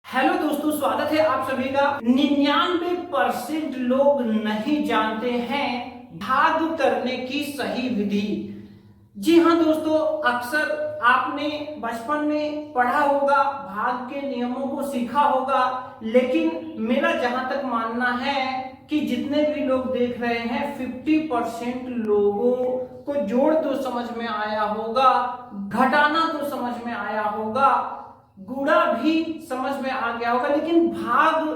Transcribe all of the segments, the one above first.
Hello दोस्तों, स्वागत है आप सभी का। 99% लोग नहीं जानते हैं भाग करने की सही विधि। जी हाँ दोस्तों, अक्सर आपने बचपन में पढ़ा होगा, भाग के नियमों को सीखा होगा, लेकिन मेरा जहां तक मानना है कि जितने भी लोग देख रहे हैं 50% लोगों को जोड़ तो समझ में आया होगा, घटाना तो समझ में आया होगा, गुणा भी समझ में आ गया होगा, लेकिन भाग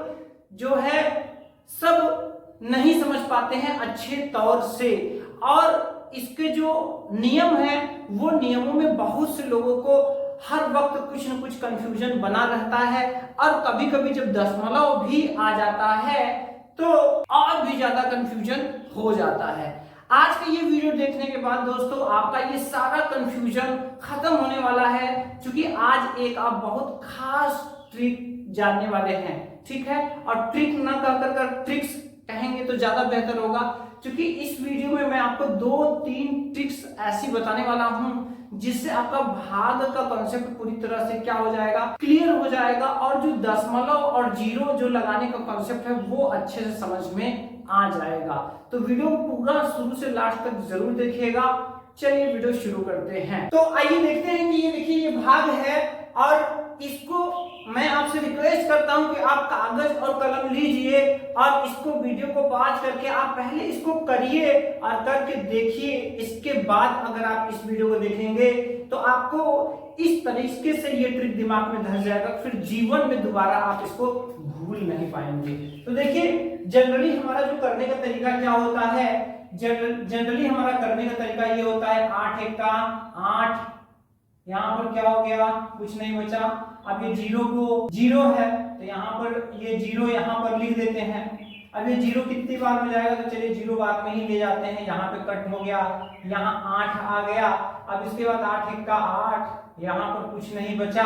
जो है सब नहीं समझ पाते हैं अच्छे तौर से। और इसके जो नियम है वो नियमों में बहुत से लोगों को हर वक्त कुछ न कुछ कंफ्यूजन बना रहता है, और कभी कभी जब दशमलव भी आ जाता है तो और भी ज्यादा कंफ्यूजन हो जाता है। आज का ये वीडियो देखने के बाद दोस्तों आपका ये सारा कंफ्यूजन खत्म होने वाला है, क्योंकि आज एक आप बहुत खास ट्रिक जानने वाले हैं। ठीक है, और ट्रिक ना कहकर ट्रिक्स कहेंगे तो ज्यादा बेहतर होगा, क्योंकि इस वीडियो में मैं आपको 2-3 ट्रिक्स ऐसी बताने वाला हूं जिससे आपका भाग का कॉन्सेप्ट पूरी तरह से क्या हो जाएगा, क्लियर हो जाएगा, और जो दशमलव और जीरो जो लगाने का कॉन्सेप्ट है वो अच्छे से समझ में आ जाएगा। तो वीडियो पूरा शुरू से लास्ट तक जरूर देखिएगा। चलिए वीडियो शुरू करते हैं। तो आइए देखते हैं कि ये देखिए ये भाग है, और इसको मैं आपसे रिक्वेस्ट करता हूं कि आप कागज और कलम लीजिए और इसको वीडियो को पॉज करके आप पहले इसको करिए और करके देखिए। इसके बाद अगर आप इस वीडियो को देखेंगे तो आपको इस तरीके से ये ट्रिक दिमाग में धर जाएगा, फिर जीवन में दोबारा आप इसको भूल नहीं पाएंगे। तो देखिए जनरली हमारा जो करने का तरीका क्या होता है, जनरली हमारा करने का तरीका ये होता है 8 एक का 8, यहाँ पर क्या हो गया, कुछ नहीं बचा। अब ये जीरो को जीरो है तो यहाँ पर ये जीरो यहाँ पर लिख देते हैं। अब ये जीरो कितनी बार में जाएगा, तो चलिए जीरो बार में ही ले जाते हैं। यहाँ पे कट हो गया, यहाँ 8 आ गया। अब इसके बाद 8 एक का 8, यहाँ पर कुछ नहीं बचा,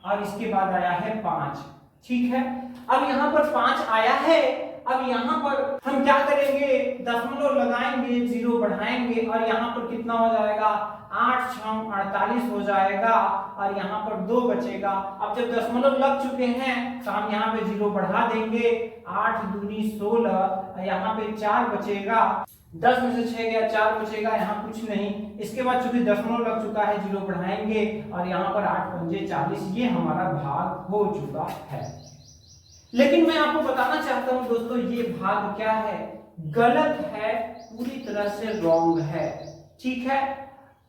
और इसके बाद आया है 5। ठीक है, अब यहाँ पर 5 आया है। अब यहाँ पर हम क्या करेंगे, दशमलव लगाएंगे, जीरो बढ़ाएंगे, और यहाँ पर कितना हो जाएगा, 8 6 48 हो जाएगा, और यहाँ पर 2 बचेगा। अब जब दशमलव लग चुके हैं तो हम यहाँ पे जीरो बढ़ा देंगे, 8 दूनी 16, यहाँ पे 4 बचेगा, 10 में से 6 गया, 4 बचेगा, यहाँ कुछ नहीं। इसके बाद चूंकि दशमलव लग चुका है, जीरो बढ़ाएंगे, और यहाँ पर 8 पंजे 40, ये हमारा भाग हो चुका है। लेकिन मैं आपको बताना चाहता हूं दोस्तों, ये भाग क्या है, गलत है, पूरी तरह से रॉन्ग है। ठीक है,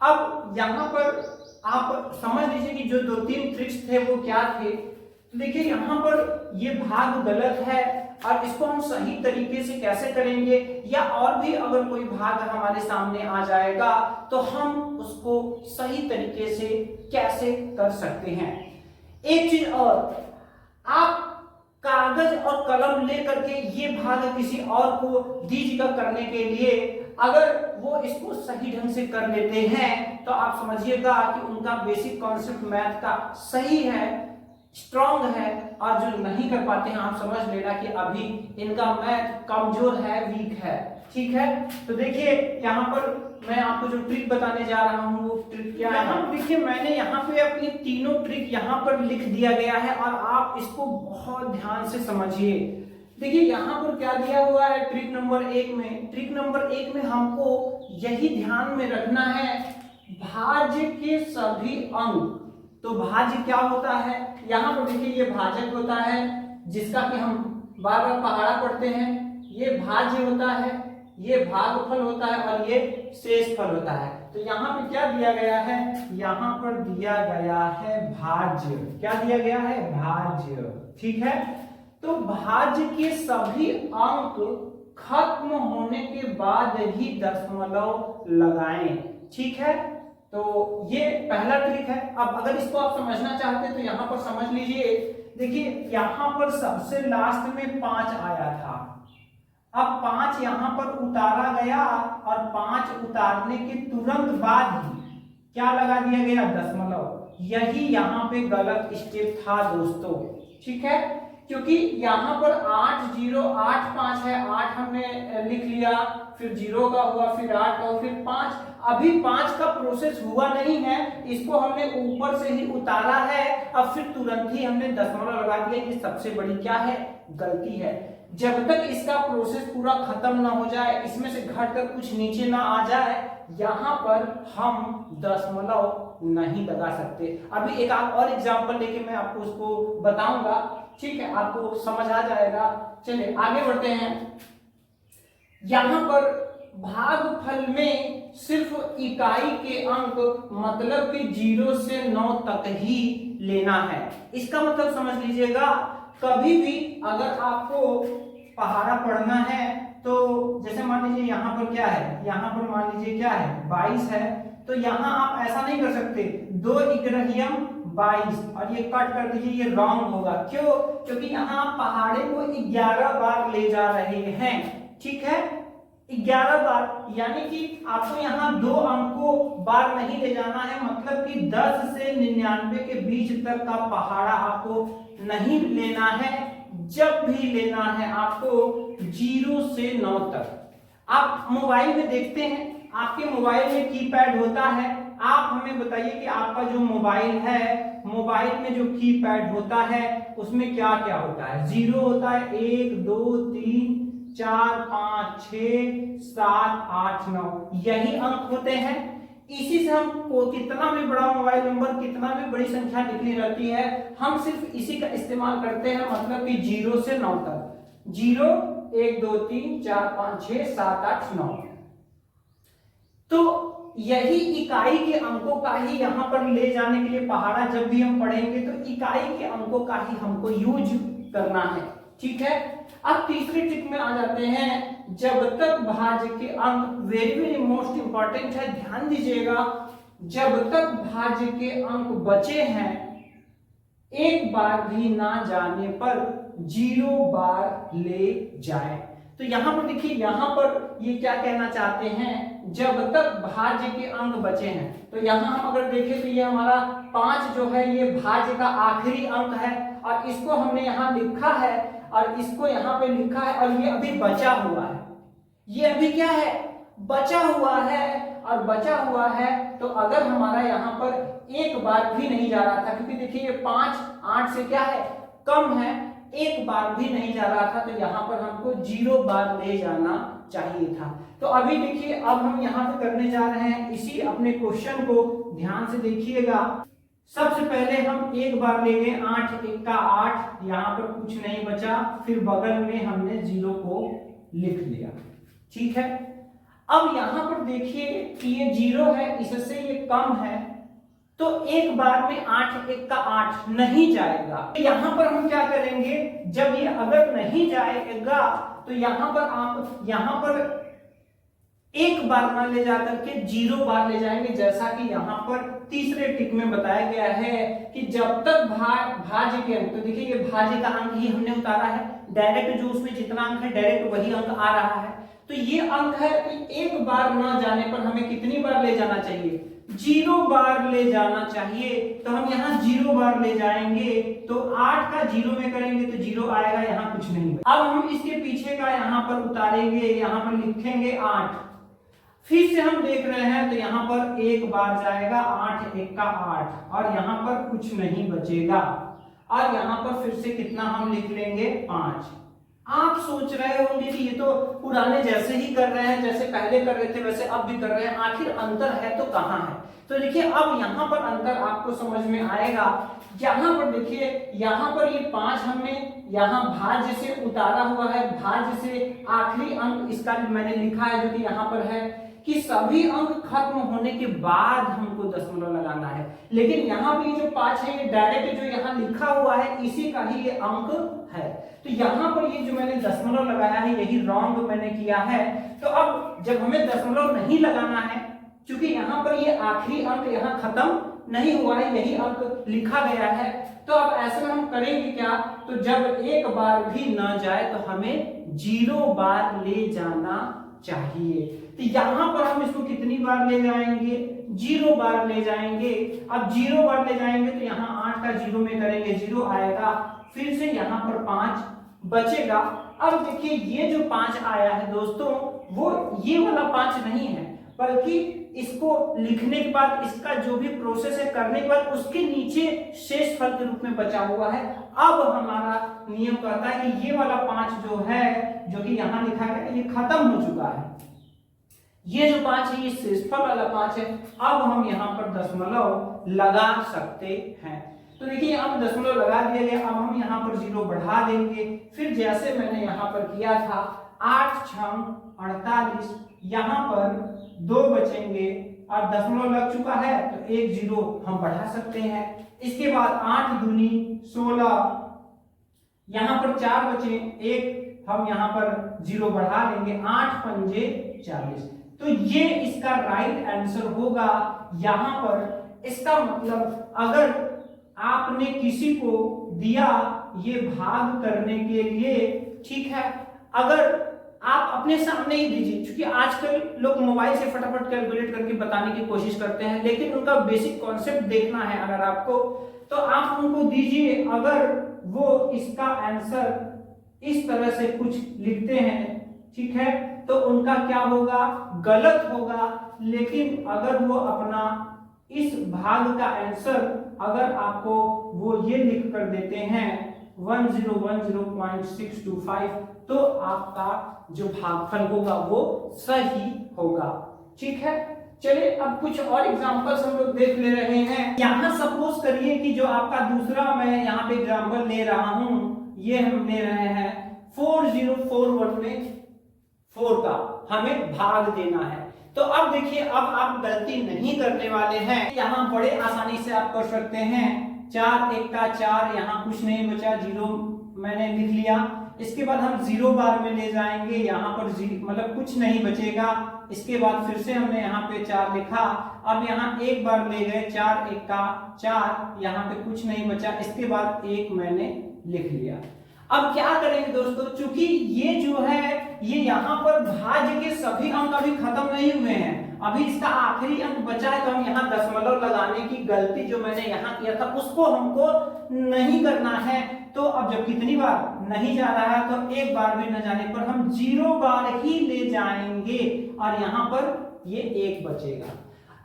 अब यहां पर आप समझ लीजिए कि जो 2-3 ट्रिक्स थे वो क्या थे। तो देखिए यहां पर ये भाग गलत है, और इसको हम सही तरीके से कैसे करेंगे, या और भी अगर कोई भाग हमारे सामने आ जाएगा तो हम उसको सही तरीके से कैसे कर सकते हैं। एक चीज और, आप कागज और कलम लेकर के ये भाग किसी और को दीजिएगा करने के लिए। अगर वो इसको सही ढंग से कर लेते हैं तो आप समझिएगा कि उनका बेसिक कॉन्सेप्ट मैथ का सही है, स्ट्रांग है, और जो नहीं कर पाते हैं आप समझ लेना कि अभी इनका मैथ कमजोर है, वीक है। ठीक है, तो देखिए यहाँ पर मैं आपको जो ट्रिक बताने जा रहा हूँ वो ट्रिक क्या है। देखिए मैंने यहाँ पे अपनी तीनों ट्रिक यहाँ पर लिख दिया गया है, और आप इसको बहुत ध्यान से समझिए। देखिए यहाँ पर क्या दिया हुआ है ट्रिक नंबर 1 में। ट्रिक नंबर 1 में हमको यही ध्यान में रखना है, भाज्य के सभी अंक। तो भाज्य क्या होता है, यहाँ पर देखिए ये भाजक होता है जिसका कि हम बार बार पहाड़ा पढ़ते हैं, ये भाज्य होता है, ये भागफल होता है, और ये शेषफल होता है। तो यहाँ पे क्या दिया गया है, यहाँ पर दिया गया है भाज्य। क्या दिया गया है, भाज्य। ठीक है, तो भाज्य के सभी अंक खत्म होने के बाद ही दशमलव लगाएं। ठीक है, तो ये पहला ट्रिक है। अब अगर इसको आप समझना चाहते हैं तो यहाँ पर समझ लीजिए। देखिए यहाँ पर सबसे लास्ट में 5 आया था, अब 5 यहाँ पर उतारा गया, और 5 उतारने के तुरंत बाद ही क्या लगा दिया गया, दशमलव। यही यहाँ पे गलत स्टेप था दोस्तों। ठीक है, क्योंकि यहाँ पर 8085 है, 8 हमने लिख लिया, फिर 0 का हुआ, फिर 8 का हुआ, फिर 5। अभी 5 का प्रोसेस हुआ नहीं है, इसको हमने ऊपर से ही उतारा है, अब फिर तुरंत ही हमने दशमलव लगा दिया। ये सबसे बड़ी क्या है, गलती है। जब तक इसका प्रोसेस पूरा खत्म ना हो जाए, इसमें से घटकर कुछ नीचे ना आ जाए, यहां पर हम दशमलव नहीं लगा सकते। अभी एक और एग्जांपल लेके मैं आपको उसको बताऊंगा, ठीक है, आपको समझ आ जाएगा। चलिए आगे बढ़ते हैं। यहां पर भागफल में सिर्फ इकाई के अंक, मतलब कि 0 से 9 तक ही लेना है। इसका मतलब समझ लीजिएगा, कभी भी अगर आपको पहाड़ा पढ़ना है तो जैसे मान लीजिए यहाँ पर क्या है, यहाँ पर मान लीजिए क्या है 22 है, तो यहाँ आप ऐसा नहीं कर सकते 2 इग्रहियम 22 और ये कट कर दीजिए, ये रॉन्ग होगा। क्यों? क्योंकि यहाँ आप पहाड़े को 11 बार ले जा रहे हैं, ठीक है, 11 बार, यानी कि आपको यहाँ 2 अंकों बार नहीं ले जाना है, मतलब कि 10 से 99 के बीच तक का पहाड़ा आपको नहीं लेना है। जब भी लेना है आपको 0 से 9 तक। आप मोबाइल में देखते हैं, आपके मोबाइल में कीपैड होता है, आप हमें बताइए कि आपका जो मोबाइल है, मोबाइल में जो कीपैड होता है उसमें क्या क्या होता है? 0 होता है, 1 2 3 4 5 6 7 8 9, यही अंक होते हैं। इसी से हमको कितना भी बड़ा मोबाइल नंबर, कितना भी बड़ी संख्या लिखनी रहती है, हम सिर्फ इसी का इस्तेमाल करते हैं, मतलब कि 0 से 9 तक। 0 1 2 3 4 5 6 7 8 9। तो यही इकाई के अंकों का ही यहाँ पर ले जाने के लिए पहाड़ा जब भी हम पढ़ेंगे तो इकाई के अंकों का ही हमको यूज करना है, ठीक है। अब तीसरी ट्रिक में आ जाते हैं। जब तक भाज्य के अंक, वेरी वेरी मोस्ट इंपॉर्टेंट है, ध्यान दीजिएगा, जब तक भाज्य के अंक बचे हैं, एक बार भी ना जाने पर 0 बार ले जाए। तो यहां पर देखिए, यहां पर ये क्या कहना चाहते हैं, जब तक भाज्य के अंक बचे हैं। तो यहां हम अगर देखें तो ये हमारा 5 जो है ये भाज्य का आखिरी अंक है, और इसको हमने यहां लिखा है और इसको यहां पे लिखा है, और ये अभी बचा हुआ है, ये अभी क्या है, बचा हुआ है। और बचा हुआ है तो अगर हमारा यहाँ पर एक बार भी नहीं जा रहा था, क्योंकि देखिए ये 5 8 से क्या है, कम है, एक बार भी नहीं जा रहा था, तो यहाँ पर हमको 0 बार ले जाना चाहिए था। तो अभी देखिए, अब हम यहाँ पे करने जा रहे हैं इसी अपने क्वेश्चन को, ध्यान से देखिएगा। सबसे पहले हम एक बार लेंगे, 8 1 का 8, यहाँ पर कुछ नहीं बचा, फिर बगल में हमने 0 को लिख लिया, ठीक है। अब यहां पर देखिए कि ये 0 है, इससे ये कम है, तो एक बार में 8 1 का 8 नहीं जाएगा। तो यहां पर हम क्या करेंगे, जब ये अगर नहीं जाएगा तो यहां पर आप यहां पर एक बार ना ले जाकर के 0 बार ले जाएंगे, जैसा कि यहां पर तीसरे टिक में बताया गया है कि जब तक भाज्य के अंक, तो देखिए ये भाज्य का अंक ही हमने उतारा है, डायरेक्ट जो उसमें जितना अंक है डायरेक्ट वही अंक आ रहा है, तो ये अंक है, तो एक बार ना जाने पर हमें कितनी बार ले जाना चाहिए, 0 बार ले जाना चाहिए। तो हम यहाँ 0 बार ले जाएंगे, तो 8 का 0 में करेंगे तो 0 आएगा, यहाँ कुछ नहीं। अब हम इसके पीछे का यहाँ पर उतारेंगे, यहाँ पर लिखेंगे 8, फिर से हम देख रहे हैं तो यहाँ पर एक बार जाएगा, 8 1 का 8, और यहाँ पर कुछ नहीं बचेगा, और यहाँ पर फिर से कितना हम लिख लेंगे, 5। आप सोच रहे होंगे कि ये तो पुराने जैसे ही कर रहे हैं, जैसे पहले कर रहे थे वैसे अब भी कर रहे हैं, आखिर अंतर है तो कहाँ है? तो देखिए अब यहाँ पर अंतर आपको समझ में आएगा। यहाँ पर देखिए, यहाँ पर ये 5 हमने यहाँ भाज्य से उतारा हुआ है, भाज्य से आखिरी अंक इसका मैंने लिखा है, जो कि यहाँ पर है कि सभी अंक खत्म होने के बाद हमको दशमलव लगाना है। लेकिन यहाँ भी जो 5 है, ये डायरेक्ट जो यहाँ लिखा हुआ है इसी का ही ये अंक है, तो यहाँ पर ये जो मैंने दशमलव लगाया है यही रॉन्ग मैंने किया है। तो अब जब हमें दशमलव नहीं लगाना है, क्योंकि यहाँ पर ये आखिरी अंक यहाँ खत्म नहीं हुआ है, यही अंक लिखा गया है, तो अब ऐसे में हम करेंगे क्या, तो जब एक बार भी न जाए तो हमें 0 बार ले जाना चाहिए। तो यहाँ पर हम इसको कितनी बार ले जाएंगे, 0 बार ले जाएंगे। अब 0 बार ले जाएंगे तो यहाँ 8 का 0 में करेंगे 0 आएगा, फिर से यहाँ पर 5 बचेगा। अब देखिए ये जो 5 आया है दोस्तों, वो ये वाला 5 नहीं है, बल्कि इसको लिखने के बाद इसका जो भी प्रोसेस है करने के बाद उसके नीचे शेष फल के रूप में बचा हुआ है। अब हमारा नियम कहता है कि ये वाला 5 जो है, जो कि यहाँ लिखा है, ये खत्म हो चुका है। ये जो 5 है ये शेषफल वाला 5 है। अब हम यहाँ पर दशमलव लगा सकते हैं। तो देखिए अब दशमलव लगा दिया गया। अब हम यहाँ पर 0 बढ़ा देंगे। फिर जैसे मैंने यहाँ पर किया था 8 6 48, यहाँ पर 2 बचेंगे और दशमलव लग चुका है तो 1 0 हम बढ़ा सकते हैं। इसके बाद 8 दूनी 16, यहाँ पर 4 बचे, 1 हम यहाँ पर 0 बढ़ा लेंगे, 8 पंजे 40। तो ये इसका राइट आंसर होगा। यहाँ पर इसका मतलब अगर आपने किसी को दिया ये भाग करने के लिए, ठीक है, अगर आप अपने सामने ही दीजिए, क्योंकि आजकल लोग मोबाइल से फटाफट कैलकुलेट करके बताने की कोशिश करते हैं, लेकिन उनका बेसिक कॉन्सेप्ट देखना है अगर आपको, तो आप उनको दीजिए। अगर वो इसका आंसर इस तरह से कुछ लिखते हैं, ठीक है, तो उनका क्या होगा, गलत होगा। लेकिन अगर वो अपना इस भाग का आंसर अगर आपको वो ये लिख कर देते हैं 1010.625, तो आपका जो भागफल होगा वो सही होगा। ठीक है, चलिए अब कुछ और एग्जांपल्स हम लोग देख ले रहे हैं। यहाँ सपोज करिए कि जो आपका दूसरा मैं यहाँ पे एग्जांपल ले रहा हूं, ये हम ले रहे हैं 4041 में 4 का हमें भाग देना है। तो अब देखिए, अब आप गलती नहीं करने वाले हैं, यहाँ बड़े आसानी से आप कर सकते हैं। 4 1 का 4, यहाँ कुछ नहीं बचा, 0 मैंने लिख लिया। इसके बाद हम 0 बार में ले जाएंगे, यहाँ पर मतलब कुछ नहीं बचेगा। इसके बाद फिर से हमने यहाँ पे 4 लिखा, अब यहाँ 1 बार ले गए, 4 1 का 4, यहाँ पे कुछ नहीं बचा। इसके बाद 1 मैंने लिख लिया। अब क्या करेंगे दोस्तों, चूंकि ये जो है ये यहाँ पर भाज्य के सभी अंक अभी खत्म नहीं हुए हैं, अभी इसका आखिरी अंक बचा है, तो हम यहाँ दशमलव लगाने की गलती जो मैंने यहाँ किया था उसको हमको नहीं करना है। तो अब जब कितनी बार नहीं जा रहा है, तो 1 बार भी न जाने पर हम 0 बार ही ले जाएंगे और यहाँ पर ये 1 बचेगा।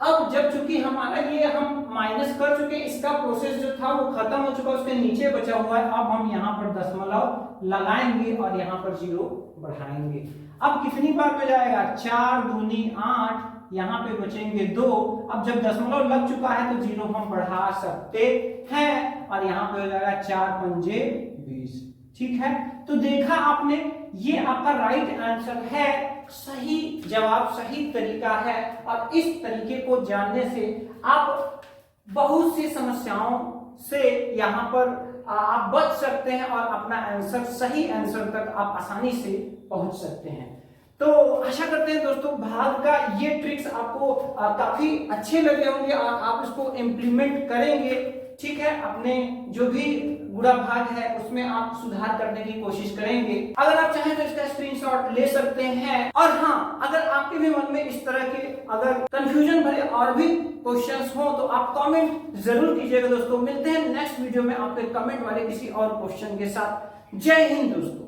अब जब चूंकि हमारा ये हम माइनस कर चुके, इसका प्रोसेस जो था वो खत्म हो चुका, उसके नीचे बचा हुआ है। अब हम यहाँ पर दशमलव लगाएंगे और यहाँ पर 0 बढ़ाएंगे। अब कितनी बार में जाएगा, 4 दूनी 8, यहाँ पे बचेंगे 2। अब जब दशमलव लग चुका है तो 0 हम बढ़ा सकते हैं और यहाँ पे हो जाएगा 4 पंजे 20। ठीक है, तो देखा आपने, ये आपका राइट आंसर है, सही जवाब, सही तरीका है। और इस तरीके को जानने से आप बहुत सी समस्याओं से यहाँ पर आप बच सकते हैं और अपना आंसर, सही आंसर तक आप आसानी से पहुंच सकते हैं। तो आशा करते हैं दोस्तों भाग का ये ट्रिक्स आपको काफी अच्छे लगे होंगे और आप इसको इम्प्लीमेंट करेंगे। ठीक है, अपने जो भी बुरा भाग है उसमें आप सुधार करने की कोशिश करेंगे। अगर आप चाहें तो इसका स्क्रीनशॉट ले सकते हैं। और हाँ, अगर आपके भी मन में इस तरह के अगर कंफ्यूजन भरे और भी क्वेश्चंस हो तो आप कमेंट जरूर कीजिएगा दोस्तों। मिलते हैं नेक्स्ट वीडियो में आपके कमेंट वाले किसी और क्वेश्चन के साथ। जय हिंद दोस्तों।